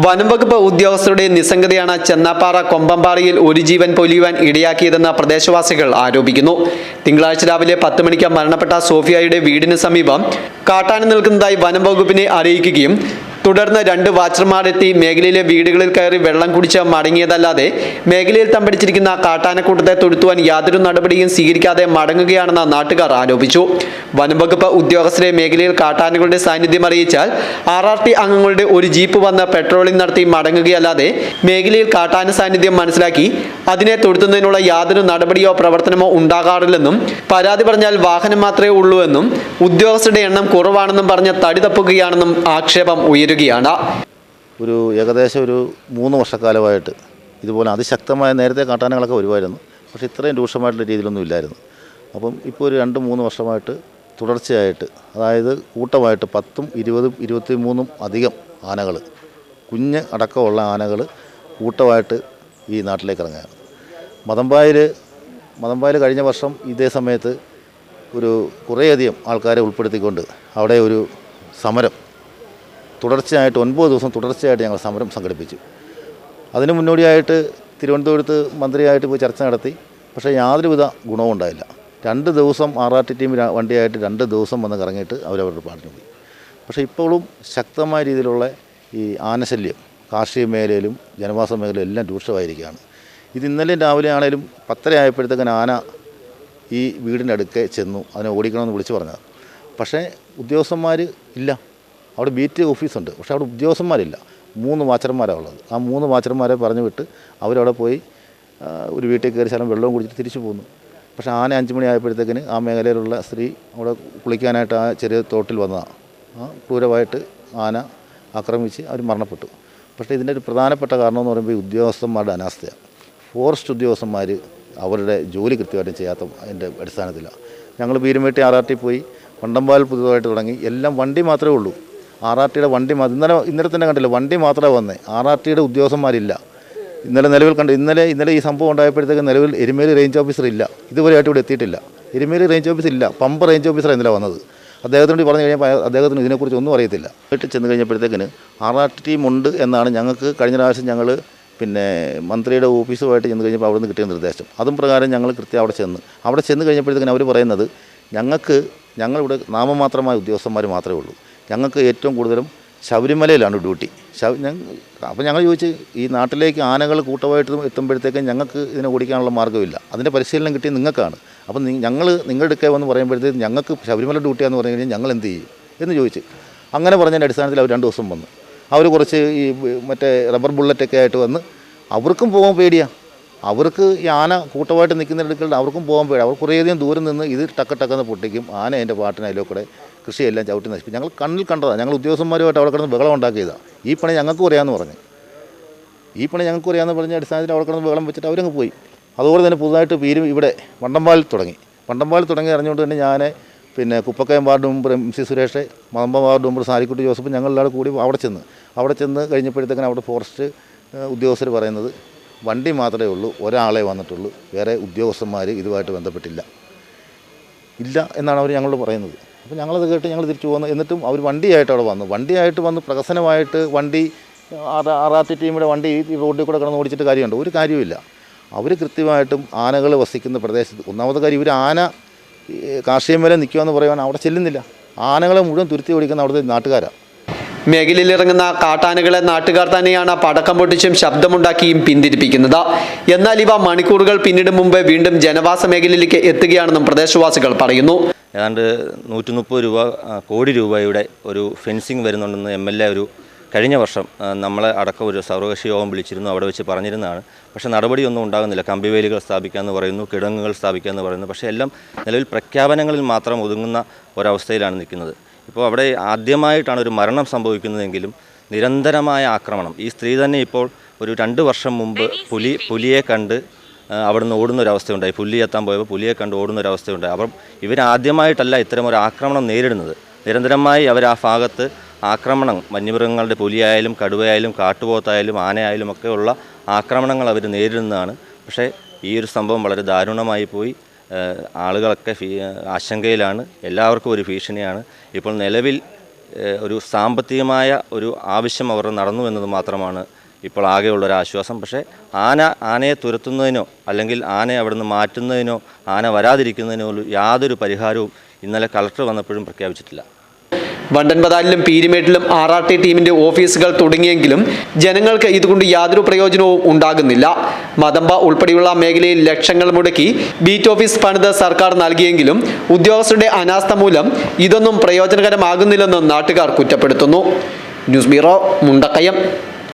വനംവകുപ്പ് ഉദ്യോഗസ്ഥരുടെ നിസ്സംഗതയാണ് ചെന്നാപ്പാറ കൊമ്പമ്പാറയിൽ ഒരു ജീവൻ പൊലിയുവാൻ ഇടയാക്കിയതെന്ന് പ്രദേശവാസികൾ ആരോപിക്കുന്നു. തിങ്കളാഴ്ച രാവിലെ 10 മണിക്ക് മരണപ്പെട്ട സോഫിയയുടെ വീടിന് സമീപം കാട്ടാന നിൽക്കുന്നതായി വനംവകുപ്പിനെ അറിയിക്കുകയും തുടർന്ന് 2 വാച്ചർമാരെത്തി മേഖലയിലെ വീടുകളിൽ കയറി വെള്ളം കുടിച്ച് മടങ്ങിയതല്ലാതെ മേഖലയിൽ തമ്പടിച്ചിരിക്കുന്ന കാട്ടാനക്കൂട്ടത്തെ തുരത്തുവാൻ യാതൊരു നടപടിയും സ്വീകരിക്കാതെ മടങ്ങുകയാണെന്ന് നാട്ടുകാർ ആരോപിച്ചു. വനംവകുപ്പ് ഉദ്യോഗസ്ഥരെ മേഖലയിൽ കാട്ടാനകളുടെ സാന്നിധ്യം അറിയിച്ചാൽ RRT അംഗങ്ങളുടെ ഒരു ജീപ്പ് വന്ന് പെട്രോളിംഗ് നടത്തി മടങ്ങുകയല്ലാതെ മേഖലയിൽ കാട്ടാന സാന്നിധ്യം മനസ്സിലാക്കി അതിനെ തുരത്തുന്നതിനുള്ള യാതൊരു നടപടിയോ പ്രവർത്തനമോ ഉണ്ടാകാറില്ലെന്നും പരാതി പറഞ്ഞാൽ വാഹനം മാത്രമേ ഉള്ളൂ എന്നും ഉദ്യോഗസ്ഥരുടെ എണ്ണം കുറവാണെന്നും പറഞ്ഞ് തടി തപ്പുകയാണെന്നും ആക്ഷേപം ഉയരുകയാണ്. ഏകദേശം 3 വർഷക്കാലമായിട്ട് ഇതുപോലെ അതിശക്തമായ നേരത്തെ കാട്ടാനകളൊക്കെ വരുമായിരുന്നു. പക്ഷേ ഇത്രയും രൂക്ഷമായിട്ടുള്ള രീതിയിലൊന്നും ഇല്ലായിരുന്നു. അപ്പം ഇപ്പോൾ 2-3 വർഷമായിട്ട് തുടർച്ചയായിട്ട്, അതായത് കൂട്ടമായിട്ട് 10, 20, 23 അധികം ആനകൾ, കുഞ്ഞ് അടക്കമുള്ള ആനകൾ കൂട്ടമായിട്ട് ഈ നാട്ടിലേക്ക് ഇറങ്ങുകയാണ്. മതമ്പായിൽ കഴിഞ്ഞ വർഷം ഇതേ സമയത്ത് കുറേയധികം ആൾക്കാരെ ഉൾപ്പെടുത്തിക്കൊണ്ട് അവിടെ ഒരു സമരം തുടർച്ചയായിട്ട് 9 ദിവസം തുടർച്ചയായിട്ട് ഞങ്ങൾ സമരം സംഘടിപ്പിച്ചു. അതിന് മുന്നോടിയായിട്ട് തിരുവനന്തപുരത്ത് മന്ത്രിയായിട്ട് പോയി ചർച്ച നടത്തി. പക്ഷേ യാതൊരുവിധ ഗുണവും ഉണ്ടായില്ല. 2 ദിവസം RRT ടീം വണ്ടിയായിട്ട് 2 ദിവസം വന്ന് കറങ്ങിയിട്ട് അവരവരുടെ പാട്ടിന് പോയി. പക്ഷേ ഇപ്പോഴും ശക്തമായ രീതിയിലുള്ള ഈ ആനശല്യം കാർഷിക മേഖലയിലും ജനവാസ മേഖലയിലും എല്ലാം രൂക്ഷമായിരിക്കുകയാണ്. ഇത് ഇന്നലെയും രാവിലെ ആണെങ്കിലും 10:30 ആയപ്പോഴത്തേക്കും ആന ഈ വീടിൻ്റെ അടുക്കെ ചെന്നു. അതിനെ ഓടിക്കണമെന്ന് വിളിച്ചു പറഞ്ഞത്. പക്ഷേ ഉദ്യോഗസ്ഥന്മാർ ഇല്ല. അവിടെ ബീറ്റ് ഓഫീസുണ്ട്, പക്ഷേ അവിടെ ഉദ്യോഗസ്ഥന്മാരില്ല. 3 വാച്ചർമാരാണ് ഉള്ളത്. ആ 3 വാച്ചർമാരെ പറഞ്ഞു വിട്ട് അവരവിടെ പോയി ഒരു വീട്ടിൽ കയറി ശലം വെള്ളവും കുടിച്ചിട്ട് തിരിച്ചു പോന്നു. പക്ഷേ ആന 5 മണി ആയപ്പോഴത്തേക്കിന് ആ മേഖലയിലുള്ള സ്ത്രീ അവിടെ കുളിക്കാനായിട്ട് ആ ചെറിയ തോട്ടിൽ വന്നതാണ്. ക്രൂരമായിട്ട് ആന ആക്രമിച്ച് അവർ മരണപ്പെട്ടു. പക്ഷേ ഇതിൻ്റെ ഒരു പ്രധാനപ്പെട്ട കാരണം എന്ന് പറയുമ്പോൾ ഈ ഉദ്യോഗസ്ഥന്മാരുടെ അനാസ്ഥയാണ്. ഫോറസ്റ്റ് ഉദ്യോഗസ്ഥന്മാർ അവരുടെ ജോലി കൃത്യമായിട്ടും ചെയ്യാത്ത അതിൻ്റെ അടിസ്ഥാനത്തിലാണ്. ഞങ്ങൾ പീരുമേട്ടി RRT പോയി, വണ്ടമ്പാൽ പുതുതായിട്ട് തുടങ്ങി. എല്ലാം വണ്ടി മാത്രമേ ഉള്ളൂ. RRTയുടെ വണ്ടി ഇന്നലെ തന്നെ കണ്ടില്ല, വണ്ടി മാത്രമേ വന്നേ. RRTയുടെ ഉദ്യോഗസ്ഥന്മാരില്ല. ഇന്നലെ ഈ സംഭവം ഉണ്ടായപ്പോഴത്തേക്ക് നിലവിൽ എരുമേലി റേഞ്ച് ഓഫീസർ ഇല്ല. ഇതുവരെയായിട്ട് ഇവിടെ എത്തിയിട്ടില്ല. എരുമേലി റേഞ്ച് ഓഫീസർ ഇല്ല. പമ്പ റേഞ്ച് ഓഫീസറാണ് ഇന്നലെ വന്നത്. അദ്ദേഹത്തിനോട് പറഞ്ഞു കഴിഞ്ഞപ്പോൾ അദ്ദേഹത്തിന് ഇതിനെക്കുറിച്ച് ഒന്നും അറിയത്തില്ല. വീട്ടിൽ ചെന്ന് കഴിഞ്ഞപ്പോഴത്തേക്കിന് RRT ടീമുണ്ട് എന്നാണ് ഞങ്ങൾക്ക് കഴിഞ്ഞ പ്രാവശ്യം ഞങ്ങൾ മന്ത്രിയുടെ ഓഫീസുമായിട്ട് ചെന്ന് കഴിഞ്ഞപ്പോൾ അവിടെ നിന്ന് കിട്ടിയ നിർദ്ദേശം. അതും പ്രകാരം ഞങ്ങൾ കൃത്യം അവിടെ ചെന്ന് കഴിഞ്ഞപ്പോഴത്തേക്കിന് അവർ പറയുന്നത് ഞങ്ങളിവിടെ നാമമാത്രമായ ഉദ്യോഗസ്ഥന്മാർ മാത്രമേ ഉള്ളൂ. ഞങ്ങൾക്ക് ഏറ്റവും കൂടുതലും ശബരിമലയിലാണ് ഡ്യൂട്ടി. അപ്പോൾ ഞങ്ങൾ ചോദിച്ച്, ഈ നാട്ടിലേക്ക് ആനകൾ കൂട്ടമായിട്ട് എത്തുമ്പോഴത്തേക്കും ഞങ്ങൾക്ക് ഇതിനെ ഓടിക്കാനുള്ള മാർഗ്ഗമില്ല. അതിൻ്റെ പരിശീലനം കിട്ടിയ നിങ്ങൾക്കാണ്. അപ്പം നിങ്ങളുടെ അടുക്കൽ വന്ന് പറയുമ്പോഴത്തേക്കും ഞങ്ങൾക്ക് ശബരിമല ഡ്യൂട്ടിയാന്ന് പറഞ്ഞു കഴിഞ്ഞാൽ ഞങ്ങൾ എന്ത് ചെയ്യും എന്ന് ചോദിച്ച്, അങ്ങനെ പറഞ്ഞതിൻ്റെ അടിസ്ഥാനത്തിൽ അവർ 2 ദിവസം വന്നു. അവർ കുറച്ച് ഈ മറ്റേ റബ്ബർ ബുള്ളറ്റൊക്കെ ആയിട്ട് വന്ന്. അവർക്കും പോകാൻ പേടിയാണ്. അവർക്ക് ഈ ആന കൂട്ടമായിട്ട് നിൽക്കുന്നിടത്തിൽ അവർക്കും പോകാൻ പേടി. അവർ കുറേയധികം ദൂരം നിന്ന് ഇത് ടക്കെന്ന് പൊട്ടിക്കും. ആന അതിൻ്റെ പാട്ടിന് അതിലോ കൂടെ കൃഷിയെല്ലാം ചവിട്ടി നശിപ്പിക്കും. ഞങ്ങൾ കണ്ണിൽ കണ്ടതാണ്. ഞങ്ങൾ ഉദ്യോഗസ്ഥന്മാരുമായിട്ട് അവിടെ കിടന്ന് ബഹളം ഉണ്ടാക്കിയതാണ്. ഈ പണി ഞങ്ങൾക്കും അറിയാമെന്ന് പറഞ്ഞ അടിസ്ഥാനത്തിൽ അവിടെ കിടന്ന് ബഹളം വെച്ചിട്ട് അവരങ്ങ് പോയി. അതുപോലെ തന്നെ പുതുതായിട്ട് ഇവിടെ വണ്ടമ്പാൽ തുടങ്ങി അറിഞ്ഞുകൊണ്ട് തന്നെ ഞാൻ Kuppakkayam ward member MC Suresh, Mathamba ward member Sarikutty Joseph, ഞങ്ങളെല്ലാവരും കൂടി അവിടെ ചെന്ന് കഴിഞ്ഞപ്പോഴത്തേക്കും അവിടെ ഫോറസ്റ്റ് ഉദ്യോഗസ്ഥർ പറയുന്നത് വണ്ടി മാത്രമേ ഉള്ളൂ, ഒരാളെ വന്നിട്ടുള്ളൂ, വേറെ ഉദ്യോഗസ്ഥന്മാർ ഇതുമായിട്ട് ബന്ധപ്പെട്ടില്ല എന്നാണ് അവർ ഞങ്ങളോട് പറയുന്നത്. അപ്പോൾ ഞങ്ങളത് കേട്ട് ഞങ്ങൾ തിരിച്ചു പോകുന്നു. എന്നിട്ടും അവർ വണ്ടിയായിട്ട് അവിടെ വന്ന് പ്രഹസനമായിട്ട് RRT ടീമിൻ്റെ വണ്ടി ഈ റോഡിൽ കൂടെ കിടന്ന് ഓടിച്ചിട്ട് കാര്യമുണ്ട്? ഒരു കാര്യമില്ല. അവർ കൃത്യമായിട്ടും ആനകൾ വസിക്കുന്ന പ്രദേശത്ത്, ഒന്നാമത്തെ കാര്യം, ഇവർ ആന കാർഷിക മേഖല നിൽക്കുകയെന്ന് പറയുവാൻ അവിടെ ചെല്ലുന്നില്ല. ആനകളെ മുഴുവൻ തുരുത്തി ഓടിക്കുന്ന അവിടുത്തെ നാട്ടുകാരാണ്. മേഖലയിൽ ഇറങ്ങുന്ന കാട്ടാനകളെ നാട്ടുകാർ തന്നെയാണ് പടക്കം പൊട്ടിച്ചും ശബ്ദമുണ്ടാക്കിയും പിന്തിരിപ്പിക്കുന്നത്. എന്നാൽ ഇവ മണിക്കൂറുകൾ പിന്നീട് മുമ്പ് വീണ്ടും ജനവാസ മേഖലയിലേക്ക് എത്തുകയാണെന്നും പ്രദേശവാസികൾ പറയുന്നു. ഏതാണ്ട് 130 കോടി രൂപയുടെ ഒരു ഫെൻസിങ് വരുന്നുണ്ടെന്ന് MLA കഴിഞ്ഞ വർഷം നമ്മളെ അടക്കം ഒരു സർവകക്ഷി യോഗം വിളിച്ചിരുന്നു. അവിടെ വെച്ച് പറഞ്ഞിരുന്നതാണ്. പക്ഷേ നടപടിയൊന്നും ഉണ്ടാകുന്നില്ല. കമ്പിവേലികൾ സ്ഥാപിക്കാമെന്ന് പറയുന്നു, കിടങ്ങുകൾ സ്ഥാപിക്കാമെന്ന് പറയുന്നു. പക്ഷേ എല്ലാം നിലവിൽ പ്രഖ്യാപനങ്ങളിൽ മാത്രം ഒതുങ്ങുന്ന ഒരവസ്ഥയിലാണ് നിൽക്കുന്നത്. ഇപ്പോൾ അവിടെ ആദ്യമായിട്ടാണ് ഒരു മരണം സംഭവിക്കുന്നതെങ്കിലും നിരന്തരമായ ആക്രമണം. ഈ സ്ത്രീ തന്നെ ഇപ്പോൾ ഒരു 2 വർഷം മുമ്പ് പുലിയെ കണ്ട് അവിടുന്ന് ഓടുന്നൊരവസ്ഥയുണ്ടായി. പുലി എത്താൻ പോയപ്പോൾ പുലിയെ കണ്ട് ഓടുന്നൊരവസ്ഥയുണ്ടായി. അപ്പം ഇവരാദ്യമായിട്ടല്ല ഇത്തരമൊരു ആക്രമണം നേരിടുന്നത്. നിരന്തരമായി അവർ ആ ഭാഗത്ത് ആക്രമണം, വന്യമൃഗങ്ങളുടെ പുലിയായാലും കടുവയായാലും കാട്ടുപോത്തായാലും ആനയായാലും ഒക്കെ ഉള്ള ആക്രമണങ്ങൾ അവർ നേരിടുന്നതാണ്. പക്ഷേ ഈ ഒരു സംഭവം വളരെ ദാരുണമായി പോയി. ആളുകളൊക്കെ ആശങ്കയിലാണ്. എല്ലാവർക്കും ഒരു ഭീഷണിയാണ്. ഇപ്പോൾ നിലവിൽ ഒരു സാമ്പത്തികമായ ഒരു ആവശ്യം അവർ നടന്നു എന്നത് മാത്രമാണ് ഇപ്പോൾ ആകെയുള്ളൊരു ആശ്വാസം. പക്ഷേ ആനയെ തുരത്തുന്നതിനോ അല്ലെങ്കിൽ ആനയെ അവിടുന്ന് മാറ്റുന്നതിനോ ആന വരാതിരിക്കുന്നതിനോ യാതൊരു പരിഹാരവും ഇന്നലെ കളക്ടർ വന്നപ്പോഴും പ്രഖ്യാപിച്ചിട്ടില്ല. വണ്ടൻപതാലിലും പീരിമേട്ടിലും RRT ടീമിന്റെ ഓഫീസുകൾ തുടങ്ങിയെങ്കിലും ജനങ്ങൾക്ക് ഇതുകൊണ്ട് യാതൊരു പ്രയോജനവും ഉണ്ടാകുന്നില്ല. മതമ്പ ഉൾപ്പെടെയുള്ള മേഖലയിൽ ലക്ഷങ്ങൾ മുടക്കി ബീറ്റ് ഓഫീസ് പണിത് സർക്കാർ നൽകിയെങ്കിലും ഉദ്യോഗസ്ഥരുടെ അനാസ്ഥ മൂലം ഇതൊന്നും പ്രയോജനകരമാകുന്നില്ലെന്ന് നാട്ടുകാർ കുറ്റപ്പെടുത്തുന്നു. News bureau, Mundakayam.